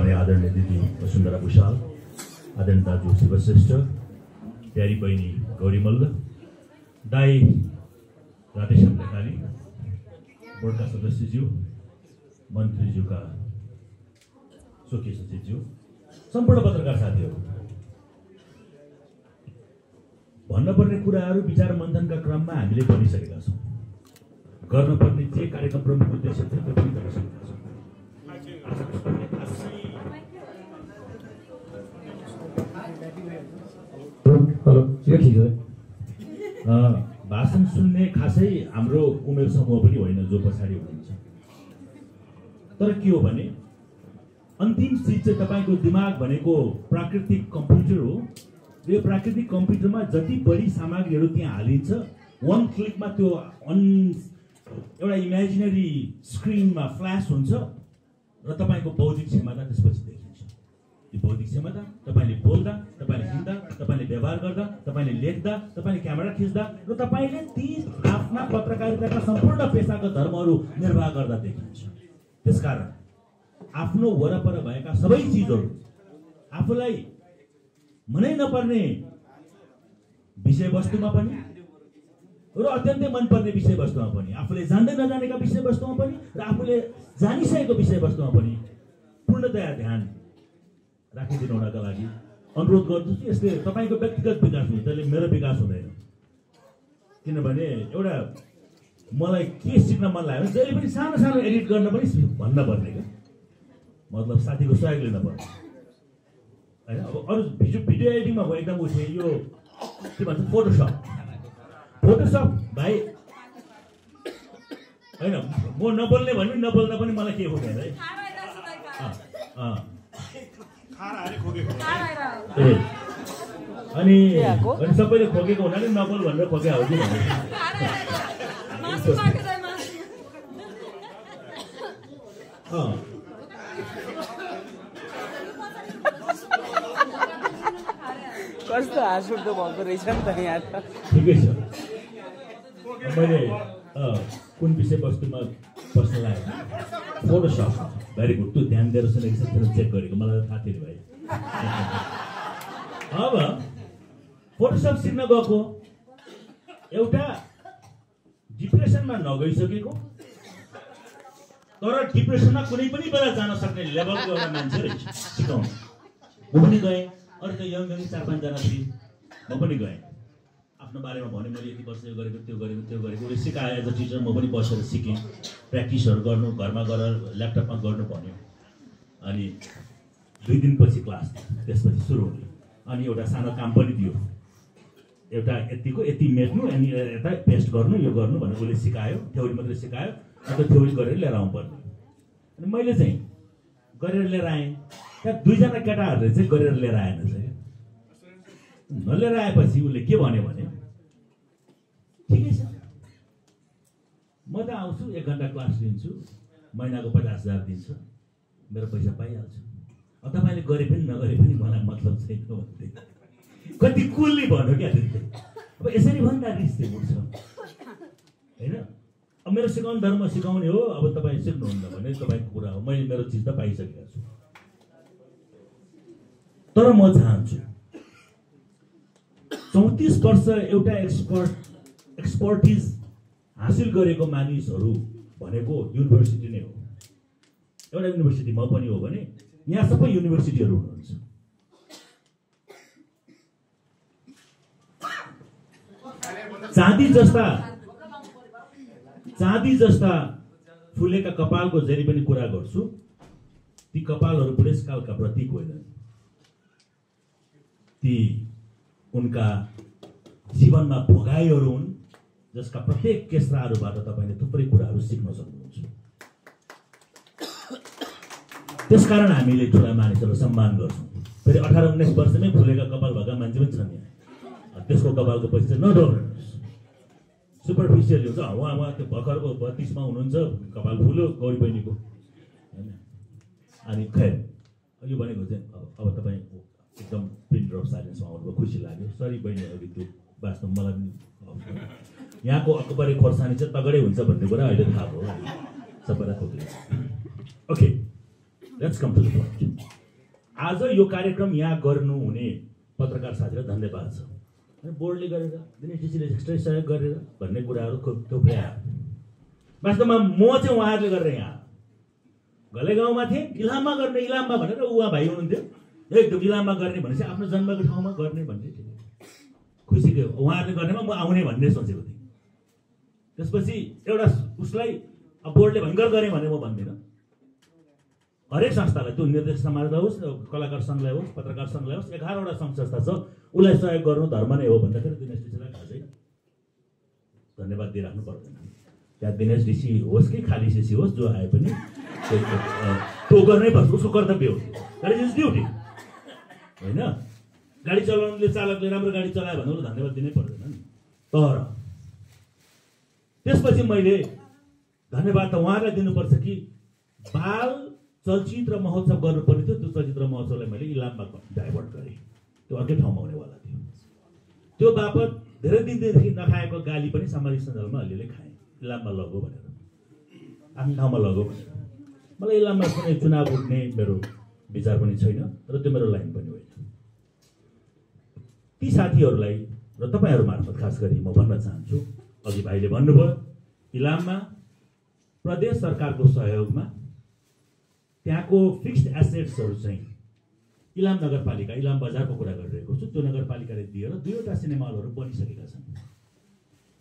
भने आदरणीय दिदी वसुन्धरा भुषाल, आदरणीय दाजु शिवश्रेष्ठ, प्यारी बहिनी गौरी मल्ल, दाई राधेश्याम ढकाली, बोर्डका सदस्यज्यू, मन्त्रीज्यूका स्वकीय सचिवज्यू, सम्पूर्ण पत्रकार साथीहरू, भन्नुपर्ने कुराहरू विचार मन्थनका क्रममा हामीले भनिसकेका छौँ। गर्नुपर्ने जे कार्यक्रम प्रमुख उद्देश्य थियो त्यो पनि गरिसकेका छौँ। भाषण सुन्ने खासै हाम्रो उमेर समूह पनि होइन जो पछाडि हुनुहुन्छ। तर के हो भने अन्तिम चिज चाहिँ तपाईँको दिमाग भनेको प्राकृतिक कम्प्युटर हो। यो प्राकृतिक कम्प्युटरमा जति बढी सामग्रीहरू त्यहाँ हालिन्छ, वन क्लिकमा त्यो एउटा इमेजिनरी स्क्रिनमा फ्ल्यास हुन्छ र तपाईँको बौद्धिक क्षमता त्यसपछि देखिन्छ। त्यो बौद्धिक क्षमता तपाईँले बोल्दा, तपाईँले हिँड्दा, तपाईँले व्यवहार गर्दा, तपाईँले लेख्दा, तपाईँले क्यामेरा खिच्दा र तपाईँले ती आफ्ना पत्रकारिताका सम्पूर्ण पेसागत धर्महरू निर्वाह गर्दा देखिन्छ। त्यसकारण आफ्नो वरपर भएका सबै चिजहरू आफूलाई मनै नपर्ने विषयवस्तुमा पनि र अत्यन्तै मनपर्ने विषयवस्तुमा पनि, आफूले जान्दै नजानेका विषयवस्तुमा पनि र आफूले जानिसकेको विषयवस्तुमा पनि पूर्णतया ध्यान राखिदिनु हुनका लागि अनुरोध गर्दछु। यसले तपाईँको व्यक्तिगत विकास हुन्छ, त्यसले मेरो विकास हुँदैन। किनभने एउटा मलाई के सिक्न मन लाग्यो भने जहिले पनि सानो सानो एडिट गर्न पनि भन्न पर्ने क्या, मतलब साथीको सहयोग लिन पर्ने होइन। अब अरू भिडियो एडिटिङमा म एकदम उठेँ, यो के भन्छ फोटोसप भाइ होइन, म नबोल्ने भने नबोल्दा पनि मलाई के हुँदैन है। अनि सबैले खोकेको हुनाले नबोल भनेर खोके हो कि कस्तो हाँस उठ्दो भएको रहेछ नि त यहाँ त। ठिकै छ, मैले कुन विषयवस्तुमा प्रश्न लाग्यो? Photoshop, very good. त्यो ध्यान दिएर सुनेको छ, चेक गरेको, मलाई थाहा थियो भाइ। अब फोटोसप सिक्न गएको एउटा डिप्रेसनमा नगइसकेको तर डिप्रेसनमा कुनै पनि बेला जान सक्ने लेभलको एउटा मान्छे रहेछ सिकाउनु। म पनि गएँ, अरू त यङ 4-5 जना थिए, म पनि गएँ। आफ्नो बारेमा भने मैले यति वर्ष यो गरेको त्यो गरेको उसले सिकाए एज अ टिचर। म पनि बसेर सिकेँ, प्र्याक्टिसहरू गर्नु, घरमा गएर ल्यापटपमा गर्नु भन्यो। अनि 2 दिनपछि क्लास, त्यसपछि सुरु हुने। अनि एउटा सानो काम पनि दियो, एउटा यति मेट्नु अनि यता पेस्ट गर्नु, यो गर्नु भनेर उसले सिकायो। थ्योरी मात्रै सिकायो, अन्त थ्योरी गरेर लिएर आउनु पर्ने। अनि मैले चाहिँ गरेर लिएर आएँ। त्यहाँ 2 जना केटाहरूले चाहिँ गरेर लिएर आएन चाहिँ। नलिएर आएपछि उसले के भन्यो भने ठिकै छ, म त आउँछु, 1 घन्टा क्लास लिन्छु, महिनाको 50,000 दिन्छ, मेरो पैसा पाइहाल्छु। अब तपाईँले गरे पनि नगरे पनि मलाई मतलब छैन भन्दै कति कुलले भन्यो क्या। अब यसरी भन्दा रिस चाहिँ उठ्छ होइन। अब मेरो सिकाउने धर्म सिकाउने हो, अब तपाईँ सिक्नुहुन्न भने तपाईँको कुरा हो। मैले मेरो चिज त पाइसकेको छु। तर म चाहन्छु 34 वर्ष एउटा एक्सपर्टिज हासिल गरेको मानिसहरू भनेको युनिभर्सिटी नै हो। एउटा युनिभर्सिटीमा पनि हो भने यहाँ सबै युनिभर्सिटीहरू हुनुहुन्छ। चाँदी जस्ता फुलेका कपालको जरी पनि कुरा गर्छु, ती कपालहरू बुढेसकालका प्रतीक होइनन्। ती उनका जीवनमा भोगाइहरू हुन्, जसका प्रत्येक केस्राहरूबाट तपाईँले थुप्रै कुराहरू सिक्न सक्नुहुन्छ। त्यसकारण हामीले ठुला मानिसहरूलाई सम्मान गर्छौँ। फेरि 18-19 वर्षमै फुलेका कपाल भएका मान्छे पनि छन् यहाँ। त्यसको कपालको पछि चाहिँ नडराउनुहोस्, सुपरफिसियल हुन्छ। उहाँ त्यो भर्खरको 32मा हुनुहुन्छ, कपाल फुल्यो गौरी बहिनीको होइन। अनि खैर यो भनेको चाहिँ अब तपाईँ एकदम पिन ड्रप साइलेन्समा आउनुभयो, खुसी लाग्यो। सरी बहिनी, अघि त्यो वास्तव मलाई पनि यहाँको अकबरे खोर्सानी चाहिँ तगडै हुन्छ भन्ने कुरा अहिले थाहा भयो सबैलाई। Okay, let's come to the point. आज यो कार्यक्रम यहाँ गर्नु हुने पत्रकार साथीलाई धन्यवाद छ। अनि बोर्डले गरेर दिनेश ऋषिले एक्स्ट्रा सहयोग गरेर भन्ने कुराहरू थुप्रै आयो। वास्तवमा म चाहिँ उहाँहरूले गरेर यहाँ घले गाउँमा थिएँ, इलाममा गर्ने, इलाममा भनेर उहाँ भाइ हुनुहुन्थ्यो, एकदम इलाममा गर्ने भनेपछि आफ्नो जन्मको ठाउँमा गर्ने भन्ने खुसीको उहाँहरूले गर्नेमा म आउने भन्ने सोचेको थिएँ। त्यसपछि एउटा उसलाई बोर्डले भयङ्कर गरेँ भने म भन्दिनँ। हरेक संस्थालाई, त्यो निर्देशक समाजलाई होस्, कलाकार सङ्घलाई होस्, पत्रकार सङ्घलाई होस्, 11वटा सङ्घ संस्था छ, उसलाई सहयोग गर्नु धर्म नै हो भन्दाखेरि दिनेश ऋषिलाई खासै धन्यवाद दिइराख्नु पर्दैन। त्यहाँ दिनेश ऋषि होस् कि खाली ऋषि होस्, जो आए पनि त्यो गर्नै पर्छ, उसको कर्तव्य हो। द्याट इज ड्युटी होइन। गाडी चलाउनुले चालकले राम्रो गाडी चलायो भने उसलाई धन्यवाद दिनै पर्दैन नि। तर त्यसपछि मैले धन्यवाद त उहाँलाई दिनुपर्छ कि बाल चलचित्र महोत्सव गर्नुपर्ने थियो। त्यो चलचित्र महोत्सवलाई मैले इलाममा डाइभर्ट गरेँ, त्यो अर्कै ठाउँमा हुनेवाला थियो। त्यो बापत धेरै दिनदेखि नखाएको गाली पनि सामाजिक सञ्जालमा अलिअलि खाएँ, इलाममा लगो भनेर, आफ्नो ठाउँमा लगो भनेर। मलाई इलाममा कुनै चुनाव उठ्ने मेरो विचार पनि छैन र त्यो मेरो लाइन पनि होइन। ती साथीहरूलाई र तपाईँहरू मार्फत खास गरी म भन्न चाहन्छु, अघि भाइले भन्नुभयो इलाममा प्रदेश सरकारको सहयोगमा त्यहाँको फिक्स्ड एसेट्सहरू चाहिँ इलाम नगरपालिका, इलाम बजारको कुरा गरिरहेको छु, त्यो नगरपालिकाले दिएर 2वटा सिनेमा हलहरू बनिसकेका छन्।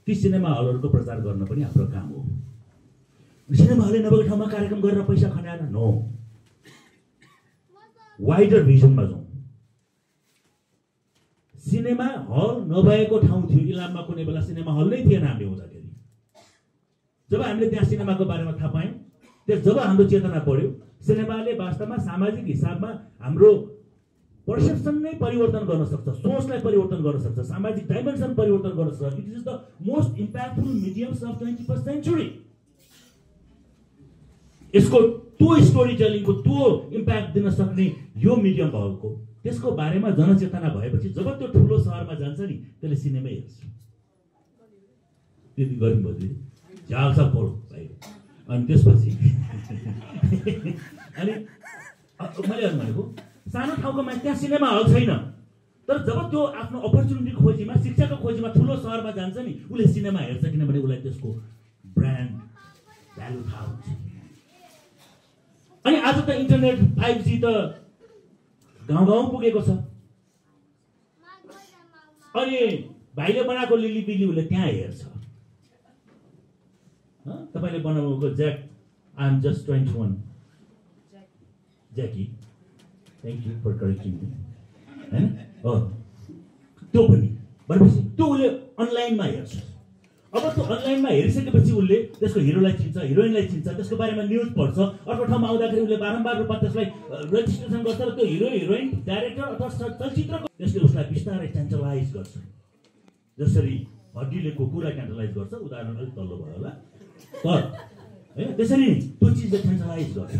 ती सिनेमा हलहरूको प्रचार गर्न पनि हाम्रो काम हो। सिनेमा हलले नभएको ठाउँमा कार्यक्रम गरेर पैसा खनाएर नो, वाइडर भिजनमा जाउँ। सिनेमा हल नभएको ठाउँ थियो इलाममा, कुनै बेला सिनेमा हल नै थिएन हामी हुँदाखेरि। जब हामीले त्यहाँ सिनेमाको बारेमा थाहा पायौँ, जब हाम्रो चेतना बढ्यो, सिनेमाले वास्तवमा सामाजिक हिसाबमा हाम्रो पर्सेप्सन नै परिवर्तन गर्न सक्छ, सोचलाई परिवर्तन गर्न सक्छ, सामाजिक डाइमेन्सन परिवर्तन गर्न सक्छ। It is the most impactful mediums of 21st century. यसको त्यो स्टोरी टेलिङको त्यो इम्प्याक्ट दिन सक्ने यो मिडियम भएको, त्यसको बारेमा जनचेतना भएपछि जब त्यो ठुलो सहरमा जान्छ नि, त्यसले सिनेमै हेर्छ। त्यति गर्नु भयो झाल्छ पढो भाइ। अनि त्यसपछि अनि मैले भनेको सानो ठाउँको मान्छे त्यहाँ सिनेमा हल छैन, तर जब त्यो आफ्नो अपर्च्युनिटी खोजीमा, शिक्षाको खोजीमा ठुलो सहरमा जान्छ नि, उसले सिनेमा हेर्छ, किनभने उसलाई त्यसको ब्रान्ड भ्यालु थाहा हुन्छ। अनि आज त इन्टरनेट 5G त गाउँ गाउँ पुगेको छ। अनि भाइले बनाएको लिलीपिली उसले त्यहाँ हेर्छ। तपाईँले बनाउनुको Jack, I am just 21, Jackie, thank you for correcting me, होइन? त्यो पनि भनेपछि त्यो उसले अनलाइनमा हेर्छ। अब त्यो अनलाइनमा हेरिसकेपछि उसले त्यसको हिरोलाई चिन्छ, हिरोइनलाई चिन्छ, त्यसको बारेमा न्युज पढ्छ। अर्को ठाउँमा आउँदाखेरि उसले बारम्बार रूपमा त्यसलाई रेजिस्ट्रेसन गर्छ र त्यो हिरो, हिरोइन, डाइरेक्टर अथवा चलचित्रको त्यसले उसलाई बिस्तारै टेन्टलाइज गर्छ। जसरी हड्डीले कुकुरलाई टेन्टलाइज गर्छ, उदाहरण अलिक तल्लो भयो होला, तर होइन त्यसरी त्यो चिजले टेन्टलाइज गर्छ।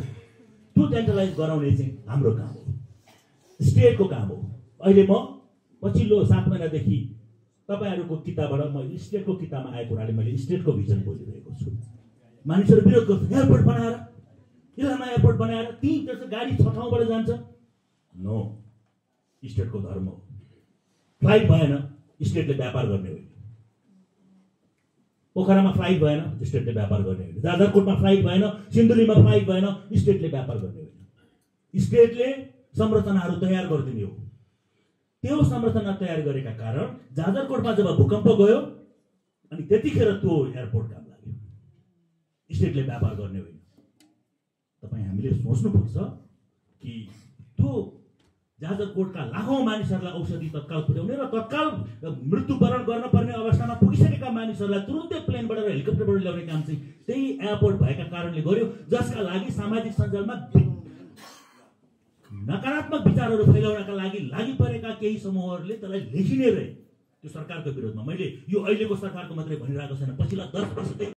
त्यो टेन्टलाइज गराउने चाहिँ हाम्रो काम हो, स्टेटको काम हो। अहिले म पछिल्लो 7 महिनादेखि तपाईँहरूको किताबबाट म स्टेटको किताबमा आएको हुनाले मैले स्टेटको भिजन बोलिरहेको छु। मानिसहरू विरोध गर्छ, एयरपोर्ट बनाएर, इलाममा एयरपोर्ट बनाएर त्यही गाडी 6 ठाउँबाट जान्छ। नो, स्टेटको धर्म हो। फ्लाइट भएन, स्टेटले व्यापार गर्ने होइन। पोखरामा फ्लाइट भएन, स्टेटले व्यापार गर्ने होइन। जाजरकोटमा फ्लाइट भएन, सिन्धुलीमा फ्लाइट भएन, स्टेटले व्यापार गर्ने होइन। स्टेटले संरचनाहरू तयार गरिदिने हो। त्यो संरचना तयार गरेका कारण जाजरकोटमा जब भूकम्प गयो अनि त्यतिखेर त्यो एयरपोर्ट काम लाग्यो, स्टेटले व्यापार गर्ने होइन। तपाईँ हामीले सोच्नुपर्छ कि त्यो जाजरकोटका लाखौँ मानिसहरूलाई औषधि तत्काल पुर्याउने र तत्काल मृत्युवरण गर्न पर्ने अवस्थामा पुगिसकेका मानिसहरूलाई तुरुन्तै प्लेनबाट र हेलिकप्टरबाट ल्याउने काम चाहिँ त्यही एयरपोर्ट भएका कारणले गर्यो, जसका लागि सामाजिक सञ्जालमा नकारात्मक विचारहरू फैलाउनका लागि परेका केही समूहहरूले त्यसलाई लेखिने रहे। त्यो सरकारको विरोधमा मैले यो अहिलेको सरकारको मात्रै भनिरहेको छैन, पछिल्ला 10 वर्षदेखि